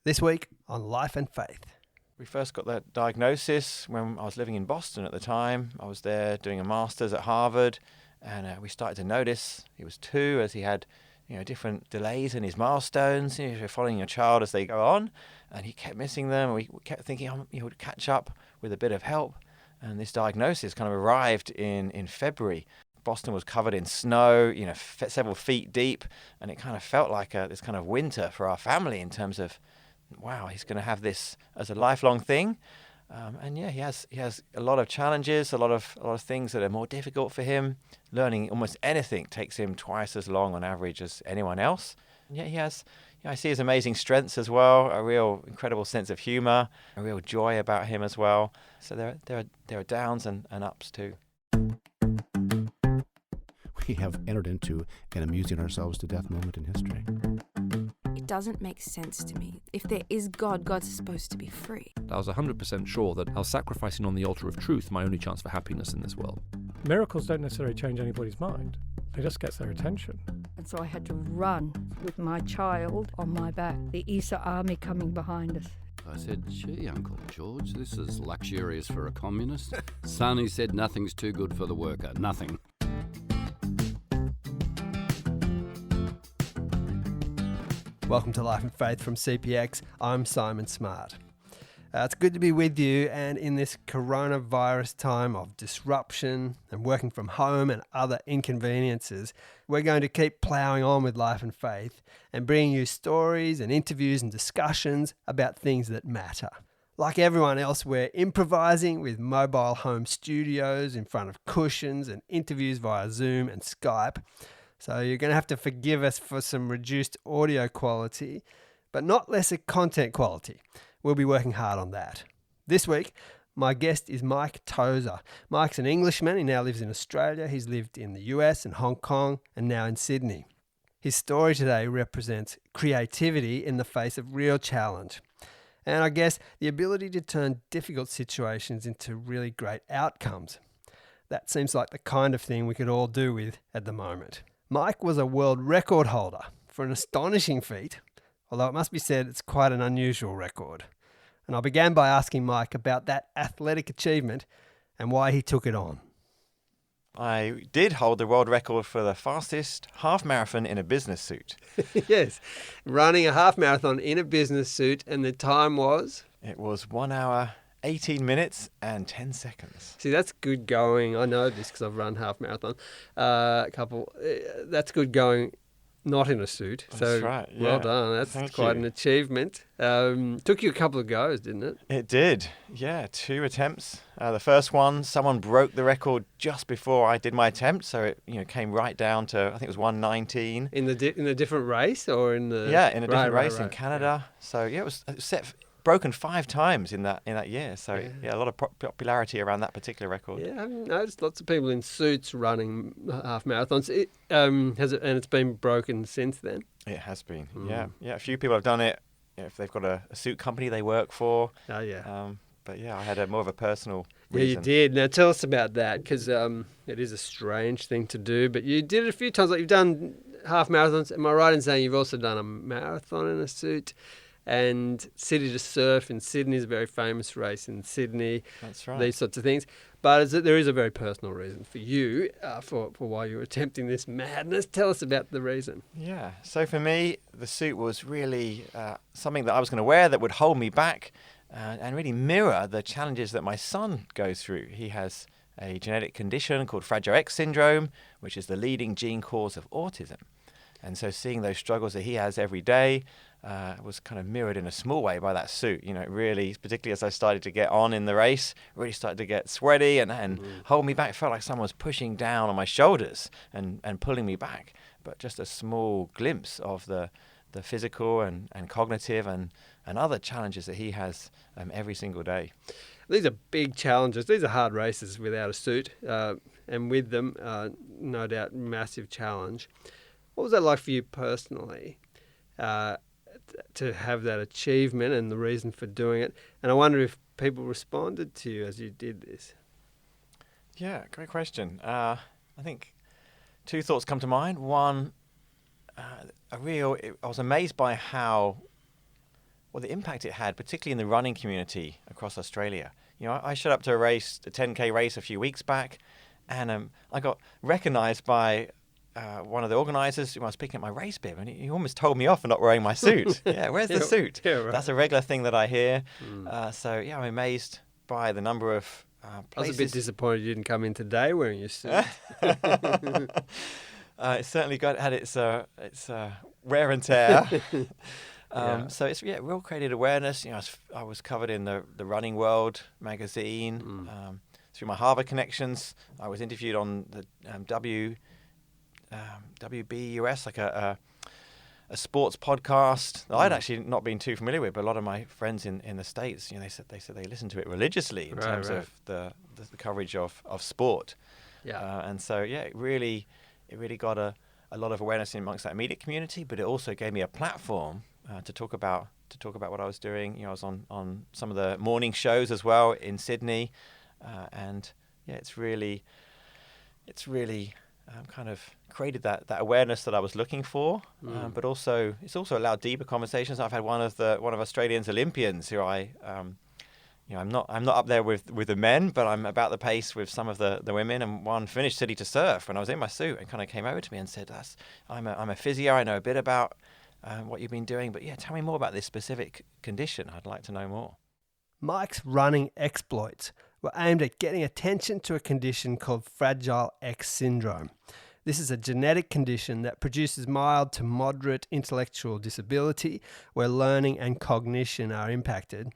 This week on Life and Faith. We first got that diagnosis when I was living in Boston at the time. I was there doing a master's at Harvard, and we started to notice he was 2 as he had different delays in his milestones. You're following your child as they go on, and he kept missing them. We kept thinking he would catch up with a bit of help, and this diagnosis kind of arrived in February. Boston was covered in snow, several feet deep, and it kind of felt like this kind of winter for our family in terms of, wow, he's going to have this as a lifelong thing. He has a lot of challenges, a lot of things that are more difficult for him. Learning almost anything takes him twice as long on average as anyone else. And yet he has, I see his amazing strengths as well, a real incredible sense of humor, a real joy about him as well. So there are downs and ups too. We have entered into an amusing ourselves to death moment in history. It doesn't make sense to me. If there is God, God's supposed to be free. I was 100% sure that I was sacrificing on the altar of truth my only chance for happiness in this world. Miracles don't necessarily change anybody's mind. It just gets their attention. And so I had to run with my child on my back, the ESA army coming behind us. I said, gee, Uncle George, this is luxurious for a communist. Son, he said, nothing's too good for the worker, nothing. Welcome to Life and Faith from CPX. I'm Simon Smart. It's good to be with you, and in this coronavirus time of disruption and working from home and other inconveniences, we're going to keep ploughing on with Life and Faith and bringing you stories and interviews and discussions about things that matter. Like everyone else, we're improvising with mobile home studios in front of cushions and interviews via Zoom and Skype. So you're going to have to forgive us for some reduced audio quality, but not lesser content quality. We'll be working hard on that. This week, my guest is Mike Tozer. Mike's an Englishman. He now lives in Australia. He's lived in the US and Hong Kong and now in Sydney. His story today represents creativity in the face of real challenge. And I guess the ability to turn difficult situations into really great outcomes. That seems like the kind of thing we could all do with at the moment. Mike was a world record holder for an astonishing feat, although it must be said it's quite an unusual record. And I began by asking Mike about that athletic achievement and why he took it on. I did hold the world record for the fastest half marathon in a business suit. Yes, running a half marathon in a business suit, and the time was? It was 1 hour, 18 minutes and 10 seconds. See, that's good going. I know this because I've run half marathon. That's good going, not in a suit. That's right. Yeah. Well done. That's quite an achievement. Took you a couple of goes, didn't it? It did. Yeah, 2 attempts. The first one, someone broke the record just before I did my attempt, so it came right down to, I think it was 1:19. In the different race or in the? Yeah, in a different race in Canada. Yeah. So yeah, it was broken 5 times in that year. So a lot of popularity around that particular record. Yeah, I've noticed lots of people in suits running half marathons. And it's been broken since then. It has been. Yeah. A few people have done it. If they've got a suit company they work for. Oh yeah. But yeah, I had more of a personal reason. Yeah, you did. Now tell us about that, because it is a strange thing to do. But you did it a few times. Like you've done half marathons. Am I right in saying you've also done a marathon in a suit? And City to Surf in Sydney is a very famous race in Sydney. That's right. These sorts of things. But there is a very personal reason for you for why you're attempting this madness. Tell us about the reason. Yeah. So for me, the suit was really something that I was going to wear that would hold me back and really mirror the challenges that my son goes through. He has a genetic condition called Fragile X syndrome, which is the leading gene cause of autism. And so seeing those struggles that he has every day was kind of mirrored in a small way by that suit. Really, particularly as I started to get on in the race, really started to get sweaty and hold me back. It felt like someone was pushing down on my shoulders and pulling me back. But just a small glimpse of the physical and cognitive and other challenges that he has every single day. These are big challenges. These are hard races without a suit. And with them, no doubt, massive challenge. What was that like for you personally, to have that achievement and the reason for doing it? And I wonder if people responded to you as you did this. Yeah, great question. I think 2 thoughts come to mind. One, I was amazed by what the impact it had, particularly in the running community across Australia. I showed up to a 10K race a few weeks back, and I got recognised by one of the organisers when I was picking up my race bib, and he almost told me off for not wearing my suit. Yeah, where's the suit? Yeah, right. That's a regular thing that I hear. So I'm amazed by the number of places. I was a bit disappointed you didn't come in today wearing your suit. It certainly had its wear and tear. So it's real created awareness. I was covered in the Running World magazine. Through my Harvard connections, I was interviewed on the WBUS, like a sports podcast that I'd actually not been too familiar with, but a lot of my friends in the States, they said they listen to it religiously in terms of the coverage of sport. And so it really got a lot of awareness amongst that immediate community, but it also gave me a platform to talk about what I was doing. I was on some of the morning shows as well in Sydney, and it's really kind of created that awareness that I was looking for, but also it's also allowed deeper conversations. I've had one of Australia's Olympians who I'm not up there with the men, but I'm about the pace with some of the women. And one finished City to Surf when I was in my suit and kind of came over to me and said, I'm a physio. I know a bit about what you've been doing, but tell me more about this specific condition. I'd like to know more. Mike's running exploits were aimed at getting attention to a condition called Fragile X syndrome. This is a genetic condition that produces mild to moderate intellectual disability where learning and cognition are impacted.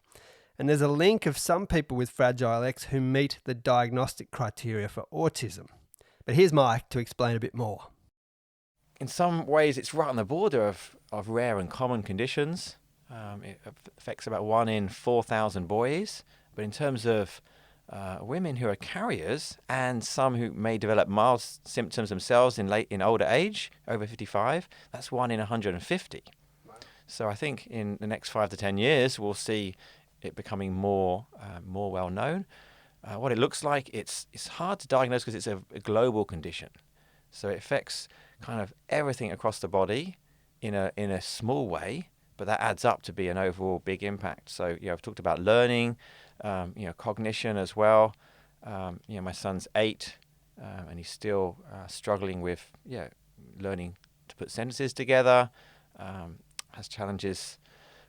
And there's a link of some people with Fragile X who meet the diagnostic criteria for autism. But here's Mike to explain a bit more. In some ways, it's right on the border of rare and common conditions. It affects about 1 in 4,000 boys. But in terms of women who are carriers and some who may develop mild symptoms themselves in older age, over 55, that's 1 in 150. Wow. So I think in the next 5 to 10 years, we'll see it becoming more well known. What it looks like, it's hard to diagnose because it's a global condition. So it affects kind of everything across the body in a small way, but that adds up to be an overall big impact. So I've talked about learning, cognition as well. My son's 8, and he's still struggling with learning to put sentences together. Has challenges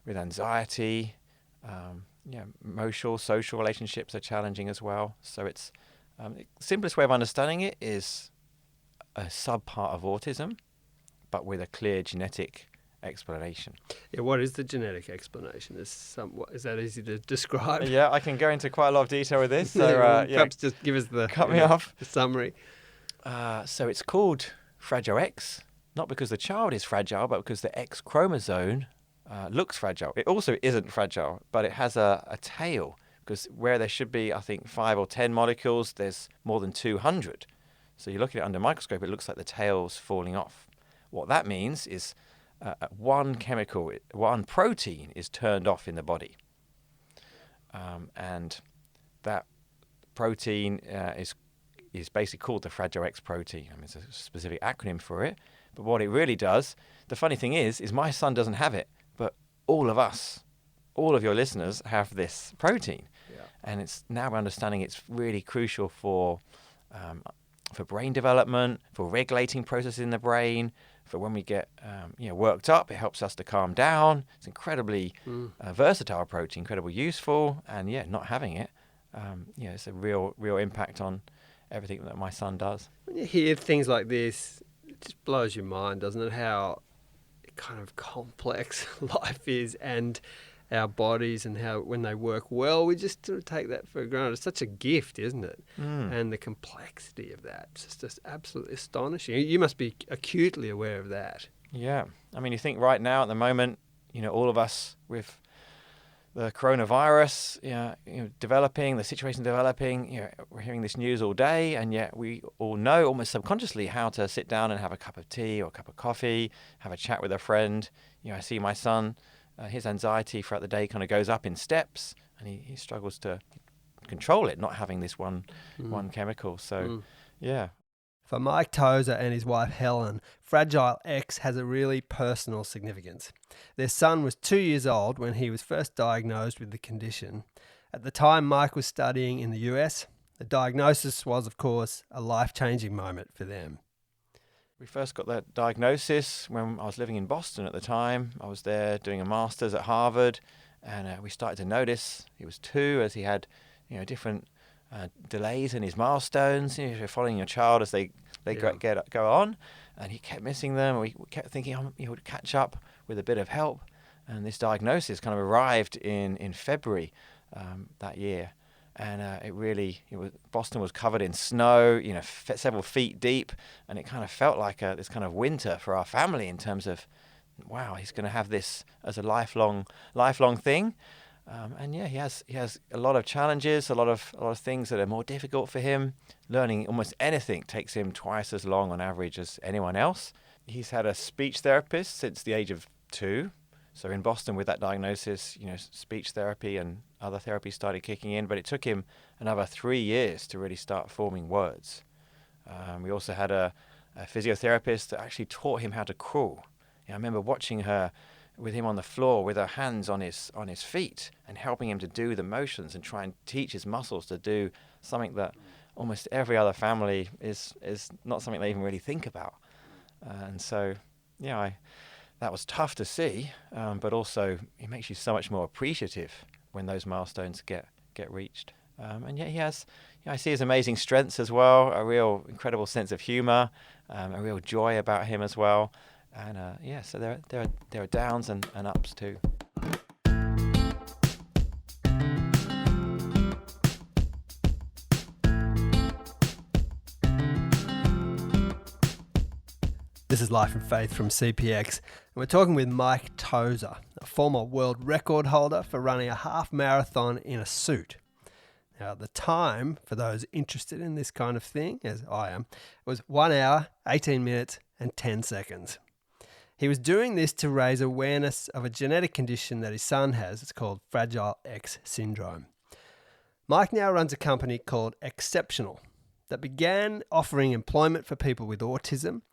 with anxiety. Emotional, social relationships are challenging as well. So it's the simplest way of understanding it is a subpart of autism, but with a clear genetic explanation. Yeah, what is the genetic explanation? Is that easy to describe? Yeah, I can go into quite a lot of detail with this. So perhaps just give us the summary. So it's called Fragile X, not because the child is fragile, but because the X chromosome looks fragile. It also isn't fragile, but it has a tail, because where there should be, I think, 5 or 10 molecules, there's more than 200. So you look at it under a microscope, it looks like the tail's falling off. What that means is one protein is turned off in the body. And that protein is basically called the Fragile X protein. I mean, it's a specific acronym for it. But what it really does, the funny thing is my son doesn't have it, but all of your listeners have this protein. Yeah. And it's now we're understanding it's really crucial for brain development, for regulating processes in the brain, for when we get worked up, it helps us to calm down. It's incredibly versatile protein, incredibly useful, and not having it, it's a real impact on everything that my son does. When you hear things like this, it just blows your mind, doesn't it? How kind of complex life is, and our bodies, and how when they work well, we just sort of take that for granted. It's such a gift, isn't it? And the complexity of that, it's just absolutely astonishing. You must be acutely aware of that. Yeah. I mean, you think right now at the moment, all of us with the coronavirus, developing, the situation developing, we're hearing this news all day, and yet we all know almost subconsciously how to sit down and have a cup of tea or a cup of coffee, have a chat with a friend. I see my son, his anxiety throughout the day kind of goes up in steps, and he struggles to control it, not having this one chemical. So, yeah. For Mike Tozer and his wife Helen, Fragile X has a really personal significance. Their son was 2 years old when he was first diagnosed with the condition. At the time Mike was studying in the US, the diagnosis was, of course, a life-changing moment for them. We first got that diagnosis when I was living in Boston at the time. I was there doing a master's at Harvard, and we started to notice he was 2 as he had, different delays in his milestones. You're following your child as they go on, and he kept missing them. We kept thinking he would catch up with a bit of help, and this diagnosis kind of arrived in February that year, and Boston was covered in snow, several feet deep, and it kind of felt like this kind of winter for our family in terms of, wow, he's going to have this as a lifelong thing. He has a lot of challenges, a lot of things that are more difficult for him. Learning almost anything takes him twice as long on average as anyone else. He's had a speech therapist since the age of 2. So in Boston with that diagnosis, speech therapy and other therapy started kicking in, but it took him another 3 years to really start forming words. We also had a physiotherapist that actually taught him how to crawl. I remember watching her with him on the floor with her hands on his feet and helping him to do the motions and try and teach his muscles to do something that almost every other family is not something they even really think about. That was tough to see, but also it makes you so much more appreciative when those milestones get reached. I see his amazing strengths as well, a real incredible sense of humor, a real joy about him as well. And so there are downs and ups too. This is Life and Faith from CPX, and we're talking with Mike Tozer, a former world record holder for running a half marathon in a suit. Now, at the time, for those interested in this kind of thing, as I am, it was 1 hour, 18 minutes, and 10 seconds. He was doing this to raise awareness of a genetic condition that his son has. It's called Fragile X syndrome. Mike now runs a company called Xceptional that began offering employment for people with autism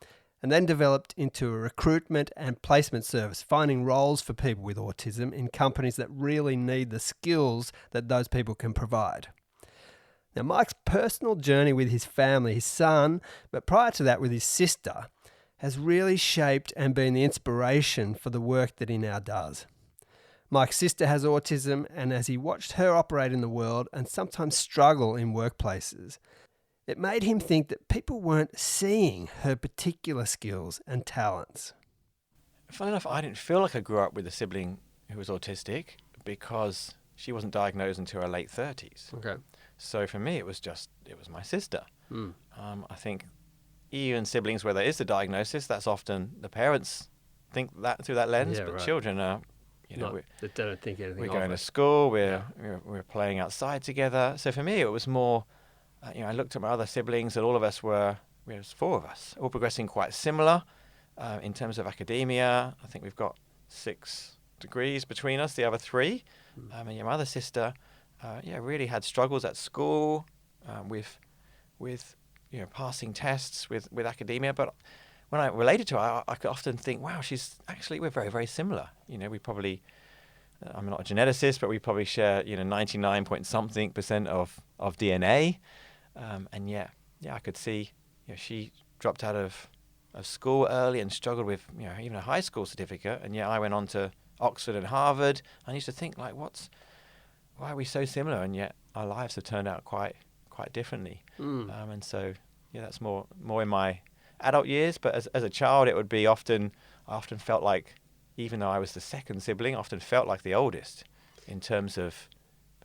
and then developed into a recruitment and placement service, finding roles for people with autism in companies that really need the skills that those people can provide. Now, Mike's personal journey with his family, his son, but prior to that with his sister, has really shaped and been the inspiration for the work that he now does. Mike's sister has autism, and as he watched her operate in the world and sometimes struggle in workplaces, it made him think that people weren't seeing her particular skills and talents. Funny enough, I didn't feel like I grew up with a sibling who was autistic because she wasn't diagnosed until her late 30s. Okay. So for me, it was my sister. I think even siblings where there is a diagnosis, that's often the parents think that through that lens, but right. Children are, they don't think anything. We're going to school, we're playing outside together. So for me, it was more. I looked at my other siblings, and all of us there was 4 of us, all progressing quite similar in terms of academia. I think we've got 6 degrees between us, the other 3. And my other sister, really had struggles at school with passing tests, with academia. But when I related to her, I could often think, wow, we're very, very similar. We probably, I'm not a geneticist, but we probably share, 99 point something % of DNA. I could see, she dropped out of school early and struggled with, even a high school certificate. And I went on to Oxford and Harvard. I used to think, like, why are we so similar? And yet our lives have turned out quite differently. That's more in my adult years. But as a child, it would be I often felt like, even though I was the second sibling, I often felt like the oldest in terms of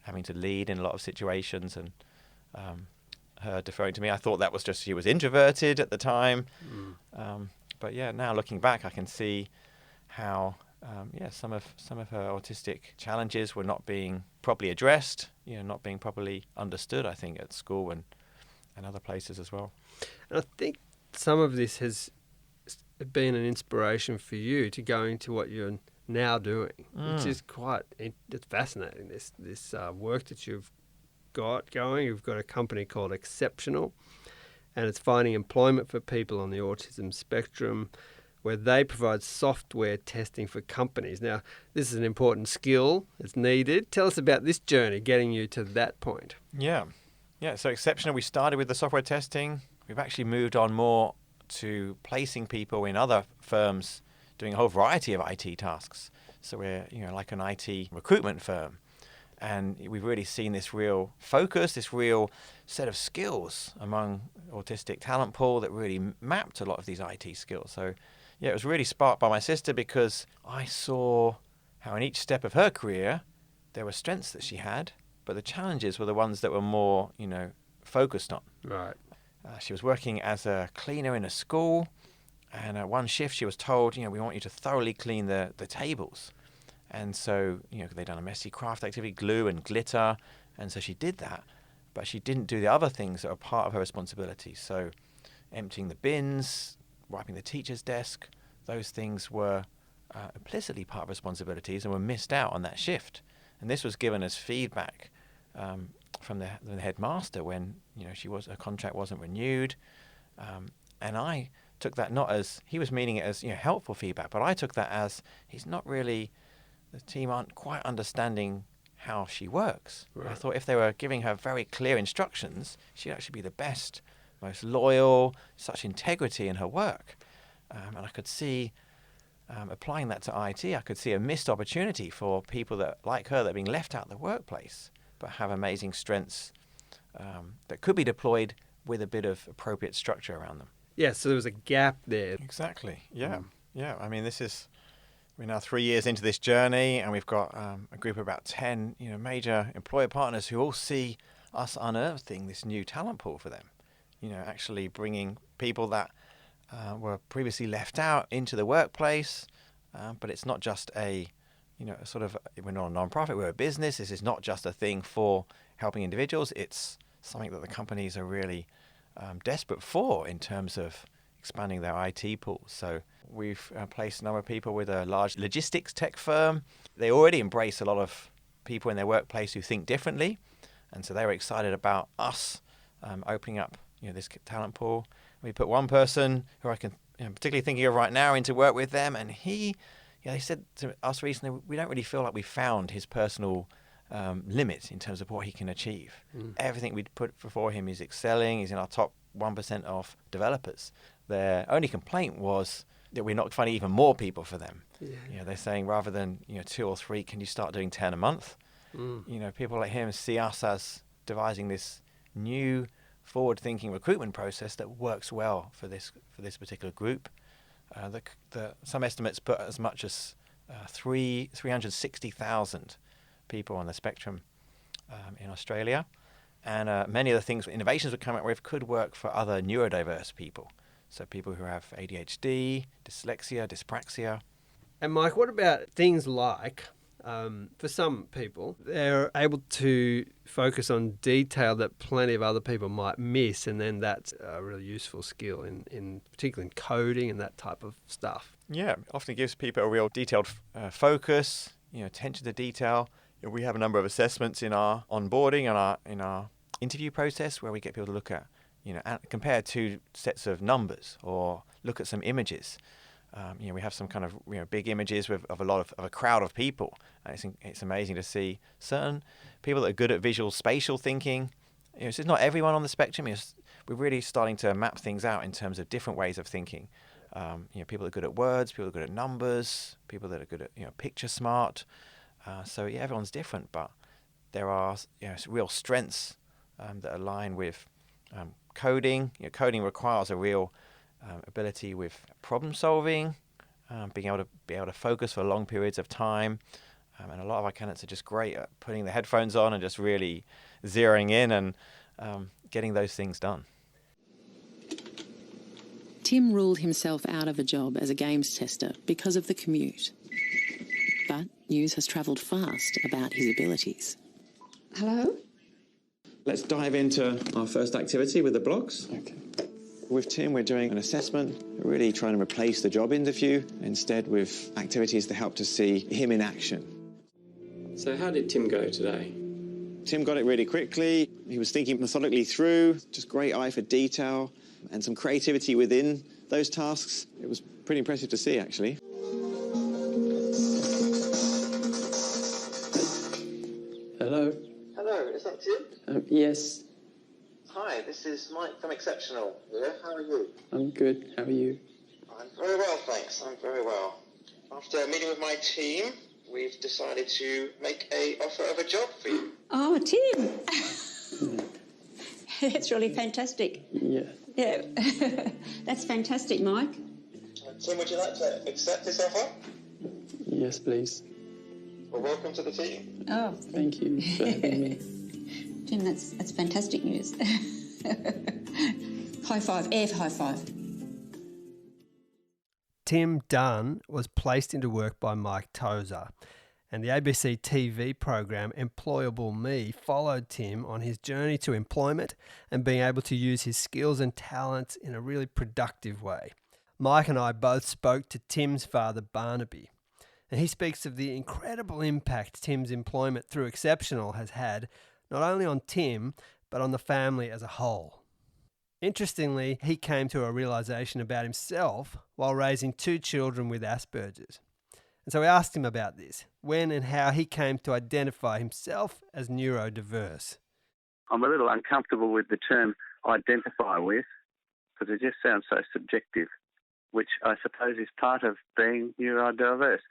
having to lead in a lot of situations and her deferring to me. I thought that was just she was introverted at the time. But now looking back, I can see how some of her autistic challenges were not being properly addressed, not being properly understood, I think, at school and other places as well. And I think some of this has been an inspiration for you to go into what you're now doing, which is it's fascinating, this work that you've got going. You've got a company called Xceptional, and it's finding employment for people on the autism spectrum, where they provide software testing for companies. Now, this is an important skill. It's needed. Tell us about this journey getting you to that point. Yeah. So Xceptional, we started with the software testing. We've actually moved on more to placing people in other firms doing a whole variety of IT tasks. So we're, like an IT recruitment firm. And we've really seen this real focus, this real set of skills among autistic talent pool that really mapped a lot of these IT skills. So it was really sparked by my sister because I saw how in each step of her career there were strengths that she had, but the challenges were the ones that were more, focused on. Right. She was working as a cleaner in a school, and at one shift she was told, we want you to thoroughly clean the tables. And so, they'd done a messy craft activity, glue and glitter, and so she did that, but she didn't do the other things that are part of her responsibilities. So emptying the bins, wiping the teacher's desk, those things were implicitly part of responsibilities and were missed out on that shift. And this was given as feedback from the headmaster when her contract wasn't renewed, and I took that not as he was meaning it as helpful feedback, but I took that as the team aren't quite understanding how she works. Right. I thought if they were giving her very clear instructions, she'd actually be the best, most loyal, such integrity in her work. And I could see, applying that to IT, I could see a missed opportunity for people that, like her, that are being left out of the workplace, but have amazing strengths that could be deployed with a bit of appropriate structure around them. Yeah, so there was a gap there. Exactly, yeah. I mean, we're now 3 years into this journey, and we've got a group of about 10 major employer partners who all see us unearthing this new talent pool for them. Actually bringing people that were previously left out into the workplace. But it's not just we're not a non-profit, we're a business. This is not just a thing for helping individuals. It's something that the companies are really desperate for in terms of expanding their IT pools. So we've placed a number of people with a large logistics tech firm. They already embrace a lot of people in their workplace who think differently. And so they were excited about us opening up this talent pool. We put one person who I can particularly thinking of right now into work with them, and they said to us recently, we don't really feel like we found his personal limit in terms of what he can achieve. Everything we'd put before him is excelling. He's in our top 1% of developers. Their only complaint was that we're not finding even more people for them. They're saying rather than 2 or 3, can you start doing 10 a month? People like him see us as devising this new forward-thinking recruitment process that works well for this particular group. Some estimates put as much as 360,000 people on the spectrum in Australia, and many of the things, innovations we're coming up with, could work for other neurodiverse people. So people who have ADHD, dyslexia, dyspraxia. And Mike, what about things like, for some people, they're able to focus on detail that plenty of other people might miss, and then that's a really useful skill, in particularly in coding and that type of stuff. Yeah, it often gives people a real detailed focus, attention to detail. We have a number of assessments in our onboarding and in our interview process where we get people to look at, compare 2 sets of numbers or look at some images. We have some kind of big images of a crowd of people. And it's amazing to see certain people that are good at visual spatial thinking. It's not everyone on the spectrum. We're really starting to map things out in terms of different ways of thinking. People that are good at words, people that are good at numbers, people that are good at picture smart. So everyone's different, but there are real strengths that align with coding. Coding requires a real ability with problem solving, being able to focus for long periods of time, and a lot of our candidates are just great at putting the headphones on and just really zeroing in and getting those things done. Tim ruled himself out of a job as a games tester because of the commute. But news has travelled fast about his abilities. Hello? Let's dive into our first activity with the blocks. Okay. With Tim, we're doing an assessment, really trying to replace the job interview, instead with activities that help to see him in action. So how did Tim go today? Tim got it really quickly. He was thinking methodically through, just great eye for detail. and some creativity within those tasks. It was pretty impressive to see, actually. Hello? Hello, is that Tim? Yes, Hi, this is Mike from Xceptional here. How are you? I'm good. How are you? I'm very well, thanks. I'm very well. After meeting with my team, we've decided to make an offer of a job for you. Oh, Tim! That's really fantastic. Yeah. Yeah, that's fantastic, Mike. Tim, would you like to accept this offer? Yes, please. Well, welcome to the team. Oh, Thank you for having me. Tim, that's fantastic news. High five, air high five. Tim Dunn was placed into work by Mike Tozer, and the ABC TV program Employable Me followed Tim on his journey to employment and being able to use his skills and talents in a really productive way. Mike and I both spoke to Tim's father, Barnaby, and he speaks of the incredible impact Tim's employment through Xceptional has had, not only on Tim, but on the family as a whole. Interestingly, he came to a realisation about himself while raising 2 children with Asperger's. And so we asked him about this, when and how he came to identify himself as neurodiverse. I'm a little uncomfortable with the term identify with, because it just sounds so subjective, which I suppose is part of being neurodiverse.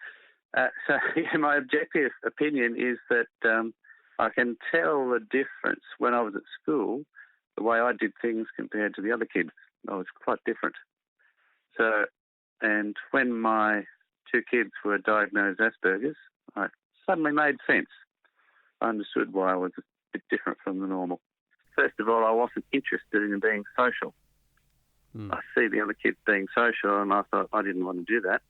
My objective opinion is that I can tell the difference when I was at school, the way I did things compared to the other kids. I was quite different. And when my 2 kids were diagnosed Asperger's, it suddenly made sense. I understood why I was a bit different from the normal. First of all, I wasn't interested in being social. I see the other kids being social, and I thought I didn't want to do that.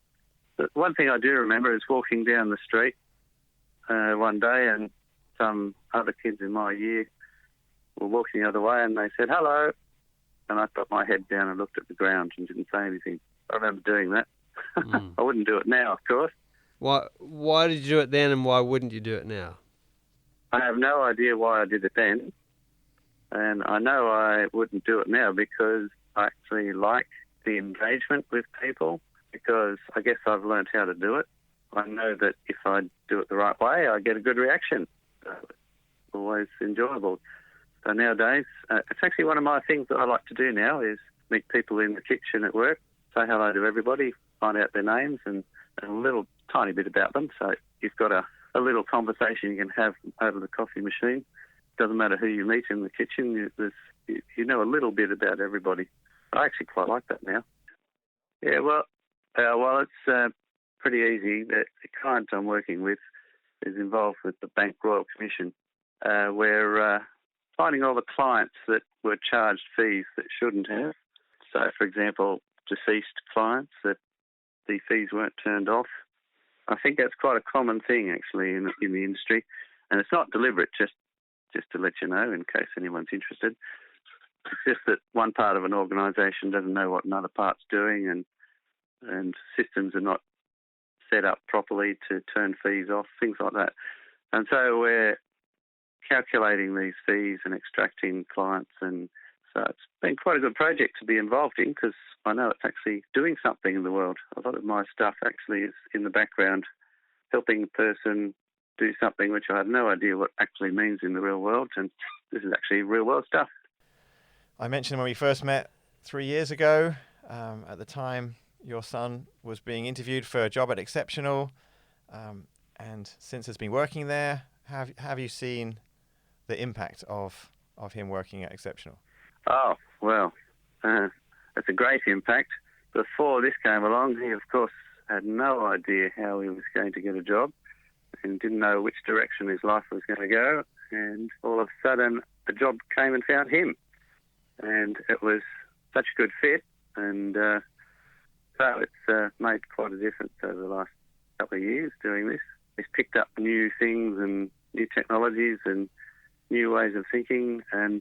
But one thing I do remember is walking down the street one day, and some other kids in my year were walking the other way, and they said, hello. And I put my head down and looked at the ground and didn't say anything. I remember doing that. I wouldn't do it now, of course. Why did you do it then, and why wouldn't you do it now? I have no idea why I did it then. And I know I wouldn't do it now because I actually like the engagement with people, because I guess I've learned how to do it. I know that if I do it the right way, I get a good reaction. It's always enjoyable. So nowadays, it's actually one of my things that I like to do now is meet people in the kitchen at work, say hello to everybody, find out their names and a little tiny bit about them. So you've got a little conversation you can have over the coffee machine. Doesn't matter who you meet in the kitchen, you know a little bit about everybody. I actually quite like that now. Yeah, well, it's pretty easy. The client I'm working with is involved with the Bank Royal Commission. We're finding all the clients that were charged fees that shouldn't have. So, for example, deceased clients that the fees weren't turned off. I think that's quite a common thing, actually, in the industry. And it's not deliberate, just to let you know, in case anyone's interested. It's just that one part of an organisation doesn't know what another part's doing, and systems are not set up properly to turn fees off, things like that. And so we're calculating these fees and extracting clients, and so it's been quite a good project to be involved in because I know it's actually doing something in the world. A lot of my stuff actually is in the background, helping a person do something which I have no idea what actually means in the real world, and this is actually real world stuff. I mentioned when we first met 3 years ago, at the time your son was being interviewed for a job at Xceptional, and since has been working there. Have you seen the impact of him working at Xceptional? Oh, well, it's a great impact. Before this came along, he, of course, had no idea how he was going to get a job and didn't know which direction his life was going to go. And all of a sudden, the job came and found him. And it was such a good fit. And so it's made quite a difference over the last couple of years doing this. He's picked up new things and new technologies and new ways of thinking and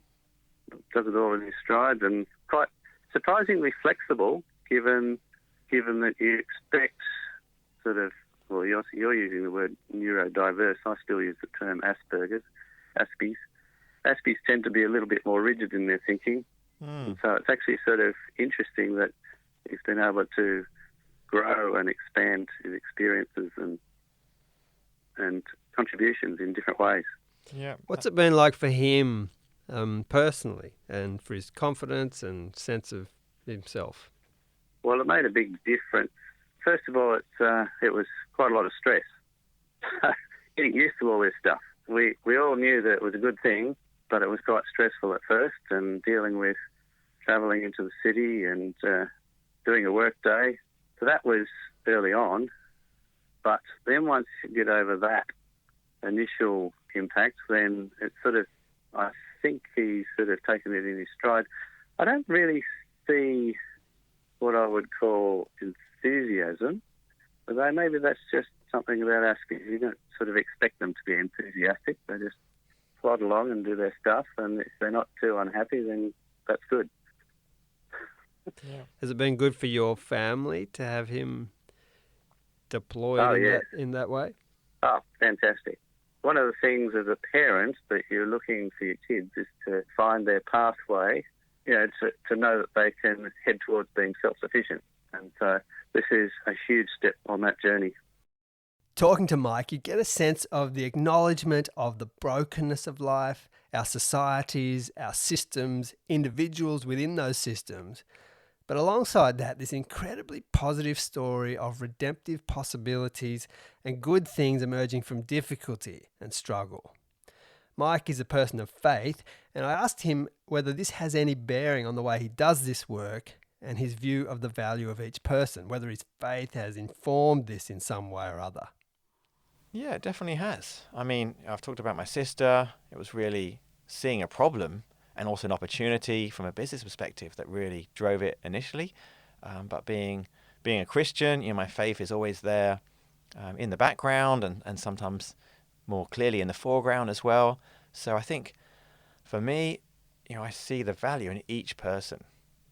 does it all in his stride, and quite surprisingly flexible given that you expect sort of, well, you're using the word neurodiverse. I still use the term Aspies. Aspies tend to be a little bit more rigid in their thinking. And so it's actually sort of interesting that he's been able to grow and expand his experiences and contributions in different ways. Yeah. What's it been like for him personally, and for his confidence and sense of himself? Well, it made a big difference. First of all, it was quite a lot of stress. Getting used to all this stuff. We all knew that it was a good thing, but it was quite stressful at first, and dealing with travelling into the city and doing a work day. So that was early on. But then once you get over that initial impact, then it's sort of, I think he's sort of taken it in his stride. I don't really see what I would call enthusiasm, although maybe that's just something about our species. You don't sort of expect them to be enthusiastic. They just plod along and do their stuff, and if they're not too unhappy, then that's good. Yeah. Has it been good for your family to have him deployed in that way? Oh, fantastic. One of the things as a parent that you're looking for your kids is to find their pathway, to know that they can head towards being self-sufficient. And so this is a huge step on that journey. Talking to Mike, you get a sense of the acknowledgement of the brokenness of life, our societies, our systems, individuals within those systems. But alongside that, this incredibly positive story of redemptive possibilities and good things emerging from difficulty and struggle. Mike is a person of faith, and I asked him whether this has any bearing on the way he does this work and his view of the value of each person, whether his faith has informed this in some way or other. Yeah, it definitely has. I mean, I've talked about my sister. It was really seeing a problem and also an opportunity from a business perspective that really drove it initially. But being a Christian, my faith is always there in the background and sometimes more clearly in the foreground as well. So I think for me, I see the value in each person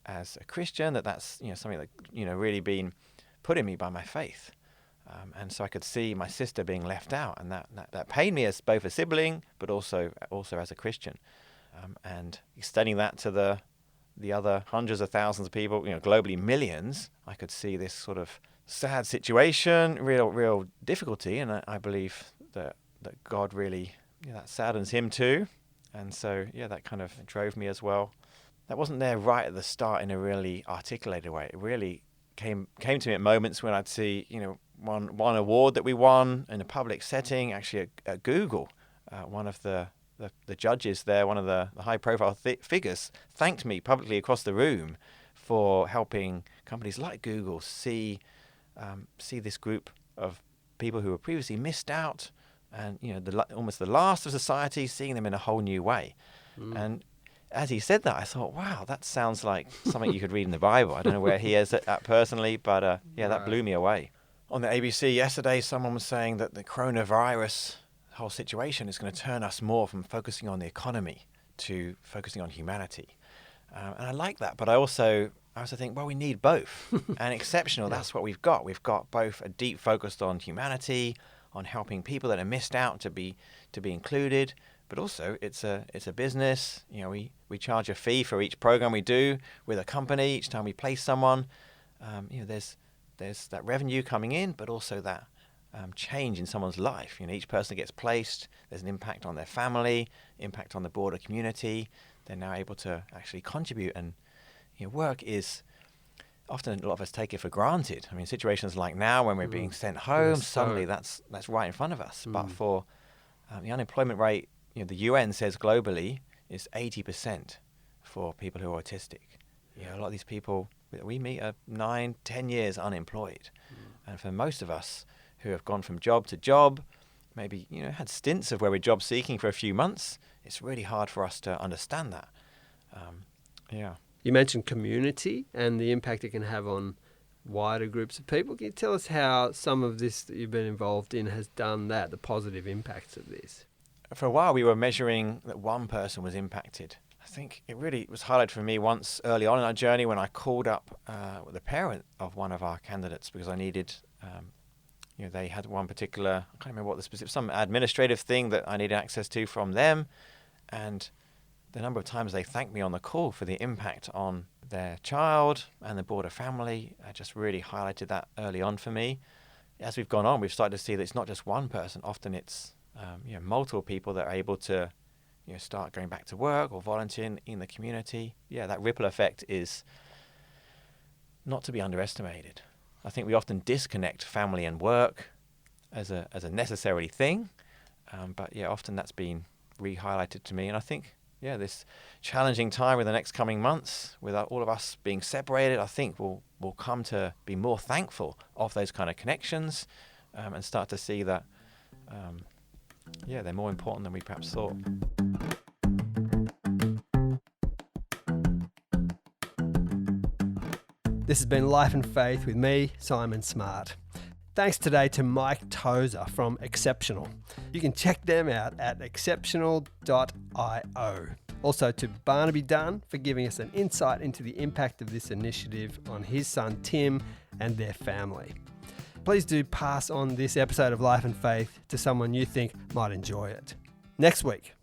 as a Christian, that's something that really been put in me by my faith. And so I could see my sister being left out, and that pained me as both a sibling, but also as a Christian. And extending that to the other hundreds of thousands of people, globally millions, I could see this sort of sad situation, real difficulty, and I believe that God really, that saddens him too. And so, that kind of drove me as well. That wasn't there right at the start in a really articulated way. It really came to me at moments when I'd see, one award that we won in a public setting, actually at Google. One of the judges there, one of the high-profile figures, thanked me publicly across the room for helping companies like Google see this group of people who were previously missed out, and almost the last of society, seeing them in a whole new way. And as he said that, I thought, wow, that sounds like something you could read in the Bible. I don't know where he is at personally, but that blew me away. On the ABC yesterday, someone was saying that the coronavirus whole situation is going to turn us more from focusing on the economy to focusing on humanity. And I like that, but I also think, well, we need both. And Xceptional, that's what we've got. We've got both a deep focus on humanity, on helping people that are missed out to be included, but also it's a business. We charge a fee for each program we do with a company each time we place someone. There's that revenue coming in, but also that change in someone's life. Each person that gets placed, there's an impact on their family, impact on the broader community. They're now able to actually contribute, and work is often, a lot of us take it for granted. I mean, situations like now when we're being sent home, suddenly that's right in front of us. But for the unemployment rate, the UN says globally is 80% for people who are autistic. A lot of these people that we meet are 9-10 years unemployed, and for most of us who have gone from job to job, maybe had stints of where we're job seeking for a few months, it's really hard for us to understand that. You mentioned community and the impact it can have on wider groups of people. Can you tell us how some of this that you've been involved in has done that, the positive impacts of this? For a while, we were measuring that one person was impacted. I think it really was highlighted for me once early on in our journey when I called up the parent of one of our candidates because I needed, they had one particular, I can't remember what the specific, some administrative thing that I needed access to from them. And the number of times they thanked me on the call for the impact on their child and the broader family, I just really highlighted that early on for me. As we've gone on, we've started to see that it's not just one person. Often it's multiple people that are able to start going back to work or volunteering in the community. Yeah, that ripple effect is not to be underestimated. I think we often disconnect family and work as a necessary thing, but often that's been re-highlighted to me. And I think this challenging time with the next coming months, with all of us being separated, I think we'll come to be more thankful of those kind of connections, and start to see that they're more important than we perhaps thought. This has been Life and Faith with me, Simon Smart. Thanks today to Mike Tozer from Xceptional. You can check them out at xceptional.io. Also to Barnaby Dunn for giving us an insight into the impact of this initiative on his son Tim and their family. Please do pass on this episode of Life and Faith to someone you think might enjoy it. Next week.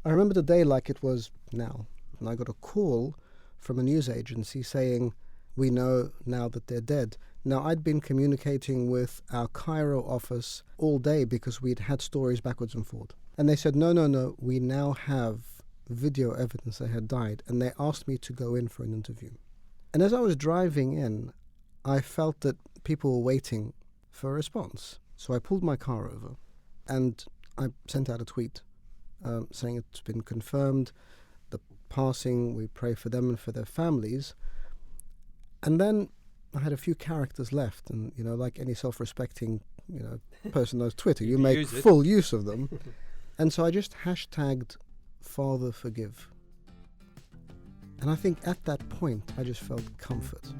I remember the day like it was now, and I got a call from a news agency saying, "We know now that they're dead." Now, I'd been communicating with our Cairo office all day because we'd had stories backwards and forward. And they said, no, we now have video evidence they had died. And they asked me to go in for an interview. And as I was driving in, I felt that people were waiting for a response. So I pulled my car over and I sent out a tweet saying it's been confirmed, the passing, we pray for them and for their families. And then I had a few characters left, and like any self-respecting person knows Twitter, you make full use of them. And so I just hashtagged Father Forgive. And I think at that point I just felt comfort.